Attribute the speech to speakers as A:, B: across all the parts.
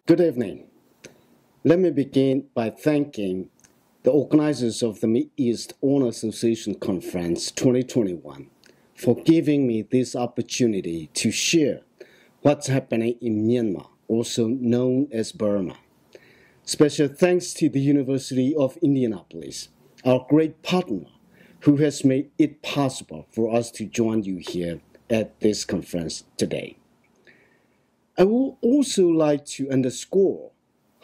A: Good evening. Let me begin by thanking the organizers of the Mid-East Honor Association Conference 2021 for giving me this opportunity to share what's happening in Myanmar, also known as Burma. Special thanks to the University of Indianapolis, our great partner, who has made it possible for us to join you here at this conference today. I would also like to underscore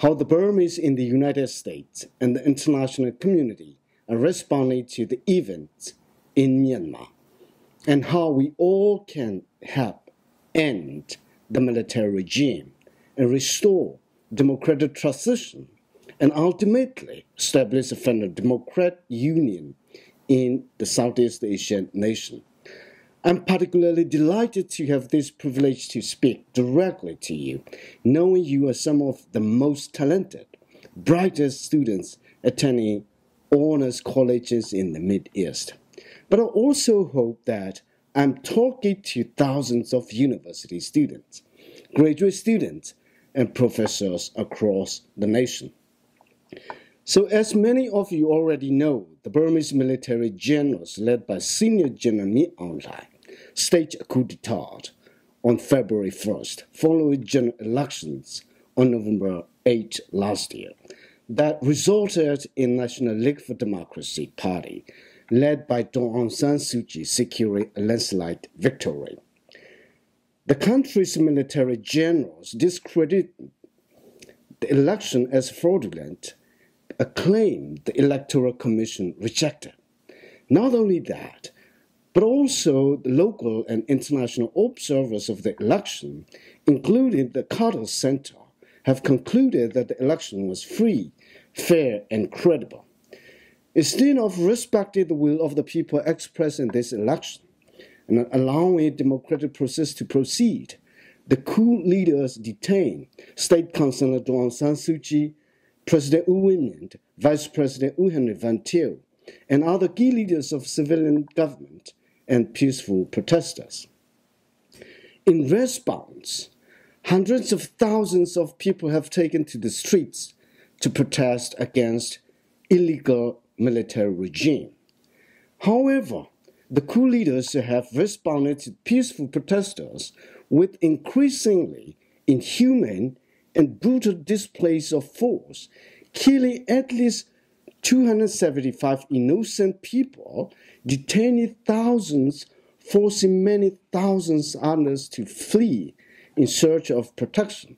A: how the Burmese in the United States and the international community are responding to the events in Myanmar, and how we all can help end the military regime and restore democratic transition and ultimately establish a federal democratic union in the Southeast Asian nation. I'm particularly delighted to have this privilege to speak directly to you, knowing you are some of the most talented, brightest students attending honors colleges in the Mid-East. But I also hope that I'm talking to thousands of university students, graduate students, and professors across the nation. So as many of you already know, the Burmese military generals led by Senior General Min Aung Hlaing staged a coup d'etat on February 1st, following general elections on November 8 last year, that resulted in National League for Democracy Party, led by Aung San Suu Kyi, securing a landslide victory. The country's military generals discredited the election as fraudulent, a claim the Electoral Commission rejected. Not only that, but also the local and international observers of the election, including the Carter Center, have concluded that the election was free, fair, and credible. Instead of respecting the will of the people expressed in this election and allowing a democratic process to proceed, the coup leaders detained State Councilor Aung San Suu Kyi, President U Win Myint, Vice President U Henry Van Til, and other key leaders of civilian government and peaceful protesters. In response, hundreds of thousands of people have taken to the streets to protest against illegal military regime. However, the coup leaders have responded to peaceful protesters with increasingly inhumane and brutal displays of force, killing at least 275 innocent people, detaining thousands, forcing many thousands others to flee in search of protection.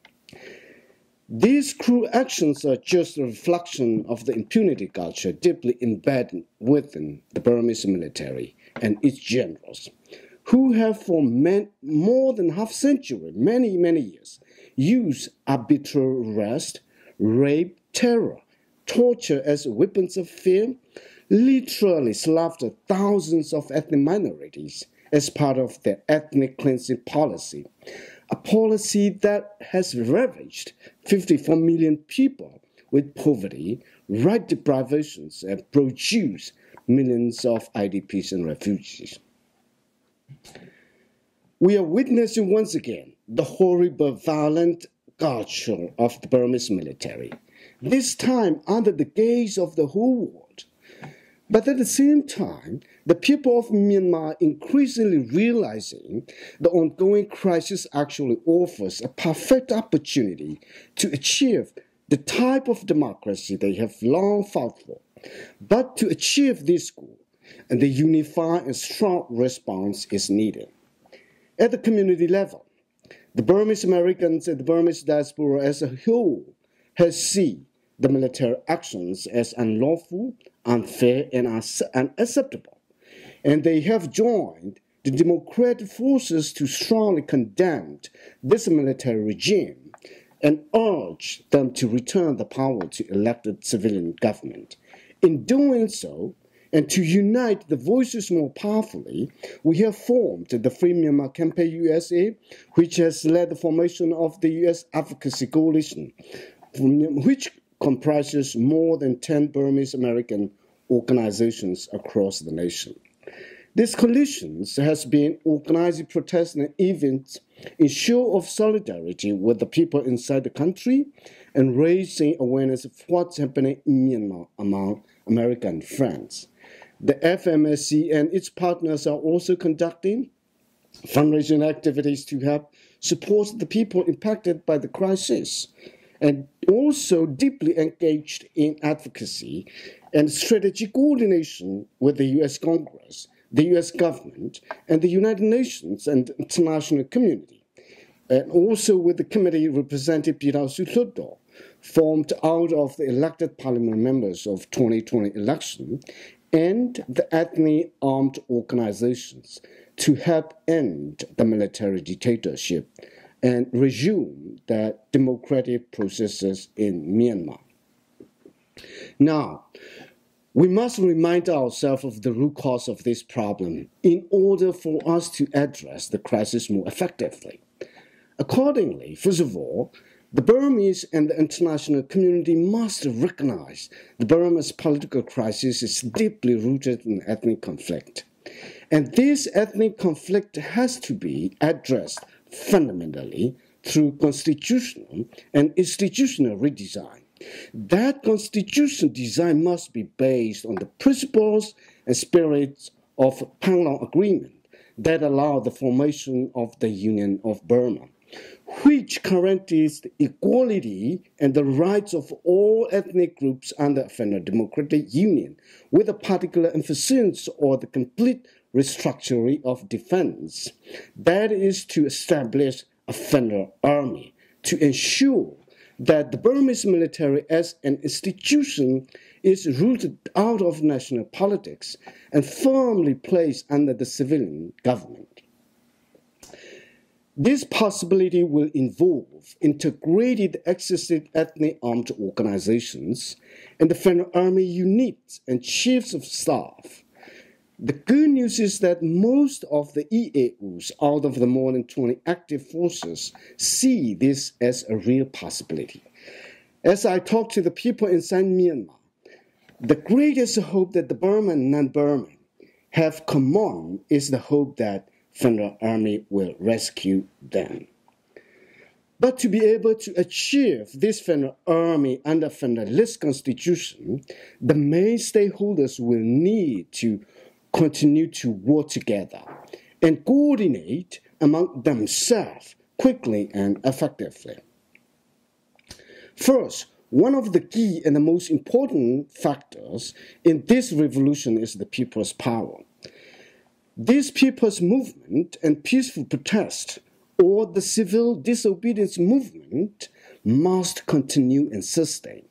A: These cruel actions are just a reflection of the impunity culture deeply embedded within the Burmese military and its generals, who have for more than half a century, many years, used arbitrary arrest, rape, terror, torture as weapons of fear, literally slaughtered thousands of ethnic minorities as part of their ethnic cleansing policy, a policy that has ravaged 54 million people with poverty, right deprivations, and produced millions of IDPs and refugees. We are witnessing once again the horrible, violent culture of the Burmese military, this time under the gaze of the whole world. But at the same time, the people of Myanmar increasingly realizing the ongoing crisis actually offers a perfect opportunity to achieve the type of democracy they have long fought for. But to achieve this goal, the unified and strong response is needed. At the community level, the Burmese Americans and the Burmese diaspora as a whole has seen the military actions as unlawful, unfair, and unacceptable. And they have joined the democratic forces to strongly condemn this military regime and urge them to return the power to elected civilian government. In doing so, and to unite the voices more powerfully, we have formed the Free Myanmar Campaign USA, which has led the formation of the U.S. Advocacy Coalition, which comprises more than 10 Burmese American organizations across the nation. This coalition has been organizing protests and events in show of solidarity with the people inside the country and raising awareness of what's happening in Myanmar among American friends. The FMSC and its partners are also conducting fundraising activities to help support the people impacted by the crisis, and also deeply engaged in advocacy and strategic coordination with the U.S. Congress, the U.S. government, and the United Nations and international community, and also with the committee representing Pirao Sutlodo, formed out of the elected parliament members of 2020 election, and the ethnic armed organizations to help end the military dictatorship and resume the democratic processes in Myanmar. Now, we must remind ourselves of the root cause of this problem in order for us to address the crisis more effectively. Accordingly, first of all, the Burmese and the international community must recognize the Burma's political crisis is deeply rooted in ethnic conflict. And this ethnic conflict has to be addressed fundamentally through constitutional and institutional redesign. That constitutional design must be based on the principles and spirits of Panglong Agreement that allow the formation of the Union of Burma, which guarantees the equality and the rights of all ethnic groups under a federal democratic union, with a particular emphasis on the complete restructuring of defense. That is to establish a federal army to ensure that the Burmese military as an institution is rooted out of national politics and firmly placed under the civilian government. This possibility will involve integrated existing ethnic armed organizations and the federal army units and chiefs of staff. The good news is that most of the EAOs out of the more than 20 active forces see this as a real possibility. As I talk to the people inside Myanmar, the greatest hope that the Burman and non-Burman have common is the hope that federal army will rescue them. But to be able to achieve this federal army under federalist constitution, the main stakeholders will need to continue to work together and coordinate among themselves quickly and effectively. First, one of the key and the most important factors in this revolution is the people's power. This people's movement and peaceful protest, or the civil disobedience movement, must continue and sustain.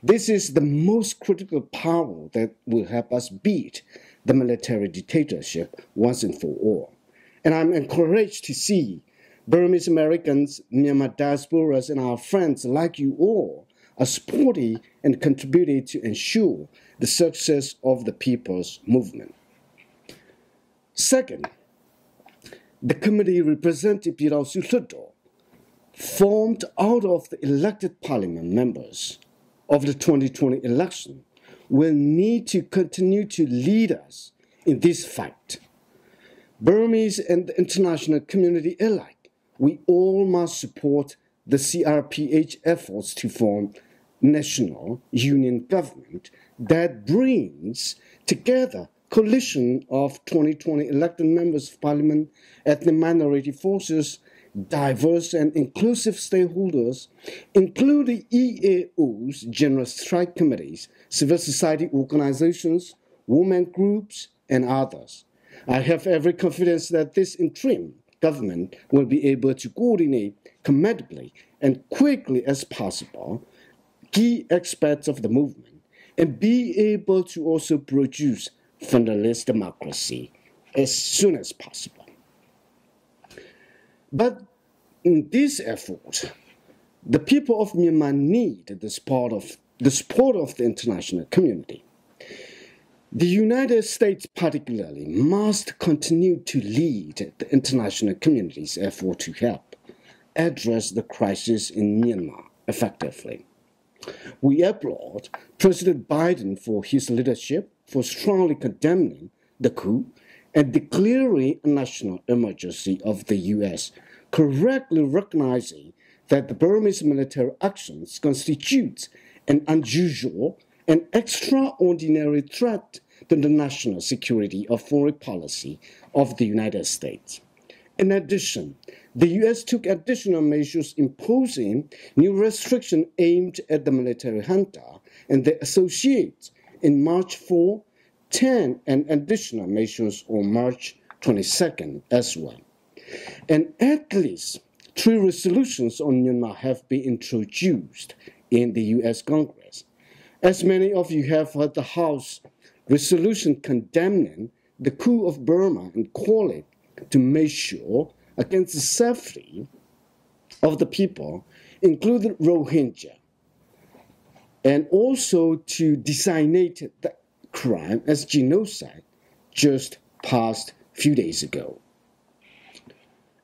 A: This is the most critical power that will help us beat the military dictatorship once and for all. And I'm encouraged to see Burmese Americans, Myanmar diasporas, and our friends like you all are supporting and contributing to ensure the success of the people's movement. Second, the committee representing Pirao Sutlodo, formed out of the elected parliament members of the 2020 election, will need to continue to lead us in this fight. Burmese and the international community alike, we all must support the CRPH efforts to form national union government that brings together coalition of 2020 elected members of parliament, ethnic minority forces, diverse and inclusive stakeholders, including EAOs, general strike committees, civil society organizations, women groups, and others. I have every confidence that this interim government will be able to coordinate commendably and quickly as possible key aspects of the movement and be able to also produce federalist democracy as soon as possible. But in this effort, the people of Myanmar need the support of the international community. The United States particularly must continue to lead the international community's effort to help address the crisis in Myanmar effectively. We applaud President Biden for his leadership, for strongly condemning the coup and declaring a national emergency of the U.S. correctly recognizing that the Burmese military actions constitute an unusual and extraordinary threat to the national security or foreign policy of the United States. In addition, the U.S. took additional measures imposing new restrictions aimed at the military junta and their associates in March 4, 10, and additional measures on March 22nd as well. And at least 3 resolutions on Myanmar have been introduced in the U.S. Congress. As many of you have heard, the House resolution condemning the coup of Burma and call it to measure against the safety of the people, including Rohingya, and also to designate the crime as genocide just passed a few days ago.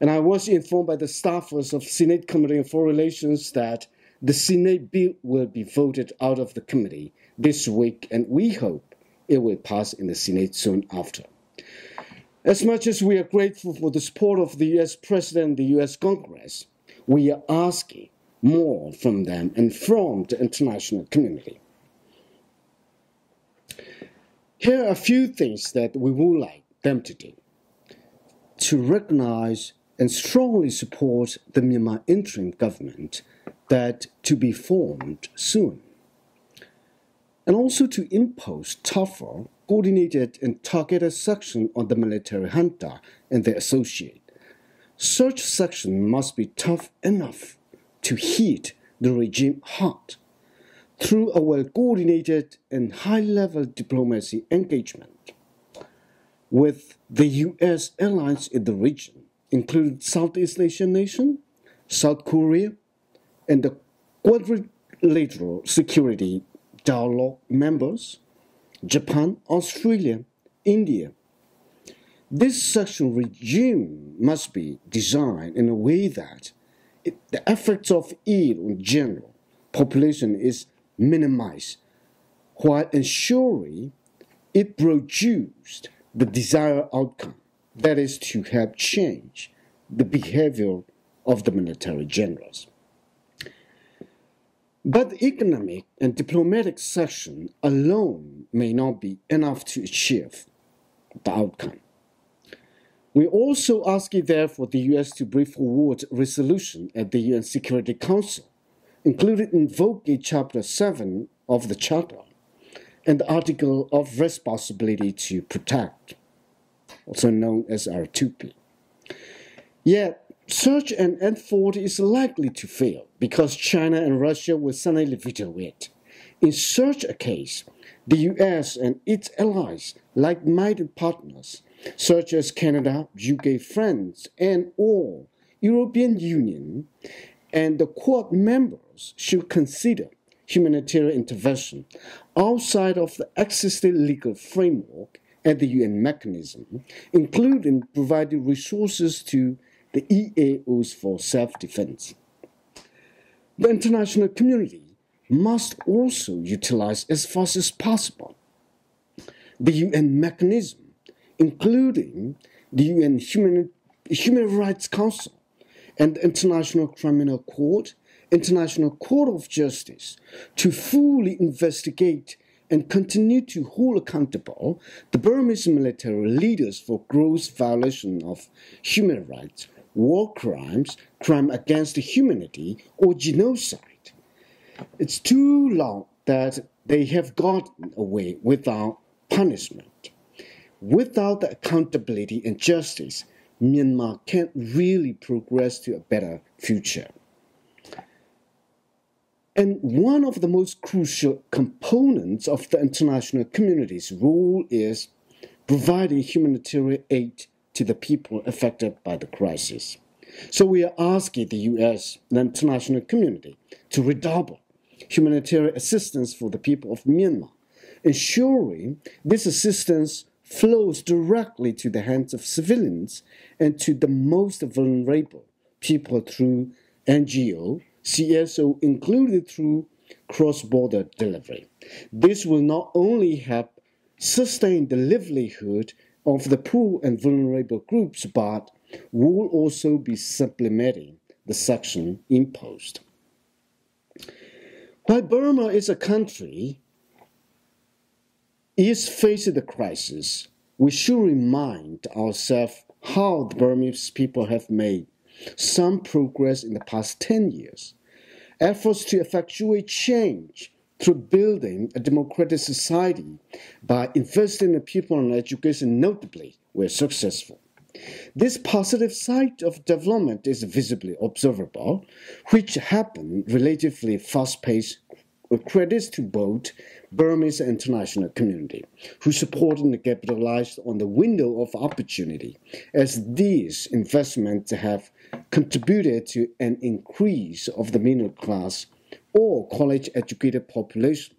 A: And I was informed by the staffers of Senate Committee on Foreign Relations that the Senate bill will be voted out of the committee this week, and we hope it will pass in the Senate soon after. As much as we are grateful for the support of the U.S. President and the U.S. Congress, we are asking more from them and from the international community. Here are a few things that we would like them to do: to recognize and strongly support the Myanmar interim government that to be formed soon, and also to impose tougher, coordinated and targeted sanctions on the military junta and their associates. Such sanctions must be tough enough to hit the regime hard through a well-coordinated and high-level diplomacy engagement with the U.S. allies in the region, including Southeast Asian nations, South Korea, and the Quadrilateral Security Dialogue members, Japan, Australia, India. This sanction regime must be designed in a way that the effects of it on general population is minimized, while ensuring it produced the desired outcome, that is to help change the behavior of the military generals. But economic and diplomatic sanction alone may not be enough to achieve the outcome. We also ask therefore the U.S. to bring forward a resolution at the UN Security Council, including invoking Chapter 7 of the Charter and the Article of Responsibility to Protect, also known as R2P. Yet, such an effort is likely to fail because China and Russia will suddenly veto it. In such a case, the U.S. and its allies, like-minded partners, such as Canada, UK, France, and all European Union, and the Quad members should consider humanitarian intervention outside of the existing legal framework and the UN mechanism, including providing resources to the EAOs for self-defense. The international community must also utilize as fast as possible the UN mechanism, including the UN Human Rights Council and the International Criminal Court, International Court of Justice, to fully investigate and continue to hold accountable the Burmese military leaders for gross violation of human rights, war crimes, crime against humanity, or genocide. It's too long that they have gotten away without punishment. Without the accountability and justice, Myanmar can't really progress to a better future. And one of the most crucial components of the international community's role is providing humanitarian aid to the people affected by the crisis. So we are asking the U.S. and the international community to redouble humanitarian assistance for the people of Myanmar, ensuring this assistance flows directly to the hands of civilians and to the most vulnerable people through NGO, CSO, included through cross-border delivery. This will not only help sustain the livelihood of the poor and vulnerable groups, but will also be supplementing the sanction imposed. While Burma is a country is facing the crisis, we should remind ourselves how the Burmese people have made some progress in the past 10 years. Efforts to effectuate change through building a democratic society by investing in people and education notably were successful. This positive side of development is visibly observable, which happened relatively fast-paced, with credits to both Burmese and international community, who supported and capitalized on the window of opportunity, as these investments have contributed to an increase of the middle class or college-educated population,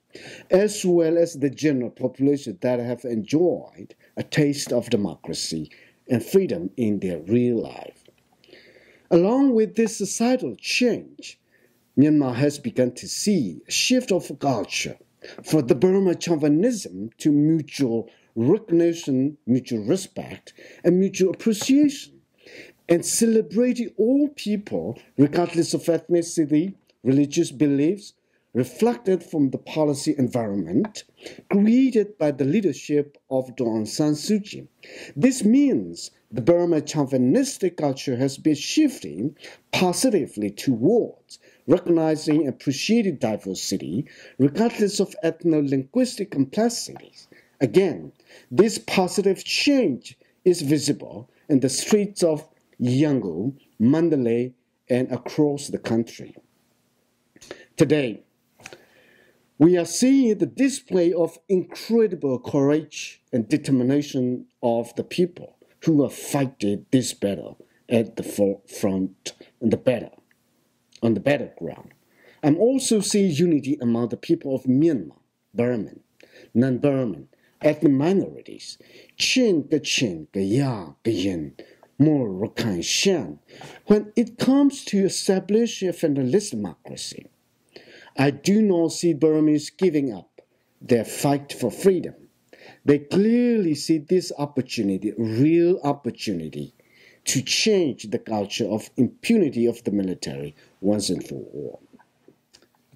A: as well as the general population that have enjoyed a taste of democracy and freedom in their real life. Along with this societal change, Myanmar has begun to see a shift of culture for the Burma chauvinism to mutual recognition, mutual respect, and mutual appreciation, and celebrating all people, regardless of ethnicity, religious beliefs, reflected from the policy environment created by the leadership of Aung San Suu Kyi. This means the Burma chauvinistic culture has been shifting positively towards recognizing and appreciating diversity, regardless of ethno-linguistic complexities. Again, this positive change is visible in the streets of Yangon, Mandalay, and across the country. Today, we are seeing the display of incredible courage and determination of the people who are fighting this battle at the forefront and on the battleground. I'm also seeing unity among the people of Myanmar, Burman, non-Burman, ethnic minorities, Chin, Kachin, Gaya, Gayin, Mor, Rakhine, Shan, when it comes to establish a federalist democracy. I do not see Burmese giving up their fight for freedom. They clearly see this opportunity, real opportunity, to change the culture of impunity of the military once and for all.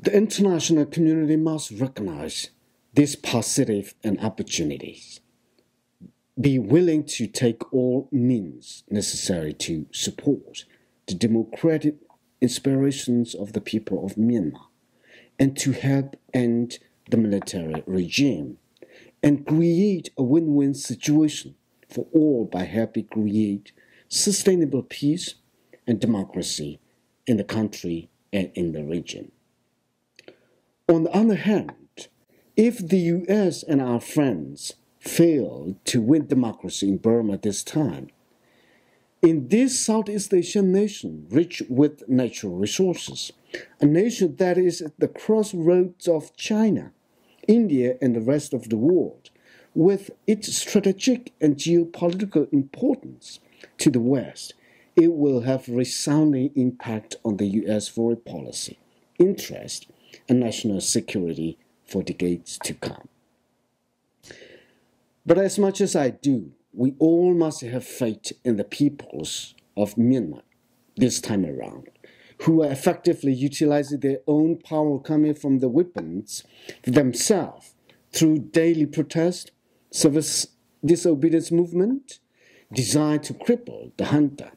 A: The international community must recognize these positive and opportunities, be willing to take all means necessary to support the democratic inspirations of the people of Myanmar, and to help end the military regime and create a win-win situation for all by helping create sustainable peace and democracy in the country and in the region. On the other hand, if the US and our friends fail to win democracy in Burma this time, in this Southeast Asian nation rich with natural resources, a nation that is at the crossroads of China, India, and the rest of the world, with its strategic and geopolitical importance to the West, it will have resounding impact on the U.S. foreign policy, interest, and national security for decades to come. But as much as I do, we all must have faith in the peoples of Myanmar this time around, who are effectively utilizing their own power coming from the weapons themselves through daily protest, civil disobedience movement designed to cripple the junta.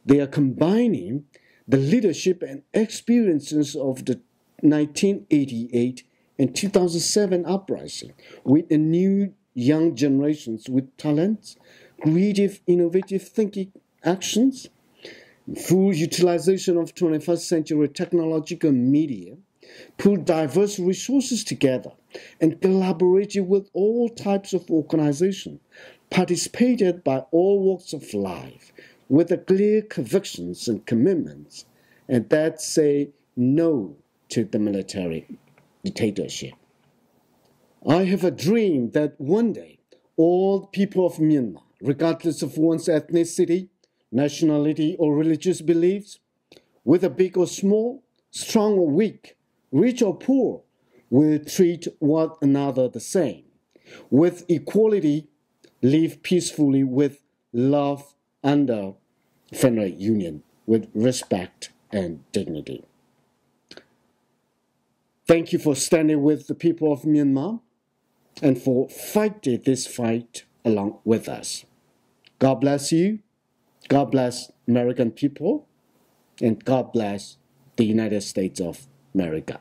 A: They are combining the leadership and experiences of the 1988 and 2007 uprising with a new young generations with talents, creative, innovative thinking actions, full utilization of 21st century technological media, pull diverse resources together, and collaborated with all types of organizations, participated by all walks of life, with a clear convictions and commitments, and that say no to the military dictatorship. I have a dream that one day all people of Myanmar, regardless of one's ethnicity, nationality, or religious beliefs, whether big or small, strong or weak, rich or poor, will treat one another the same, with equality, live peacefully with love under federal union with respect and dignity. Thank you for standing with the people of Myanmar and for fighting this fight along with us. God bless you. God bless American people. And God bless the United States of America.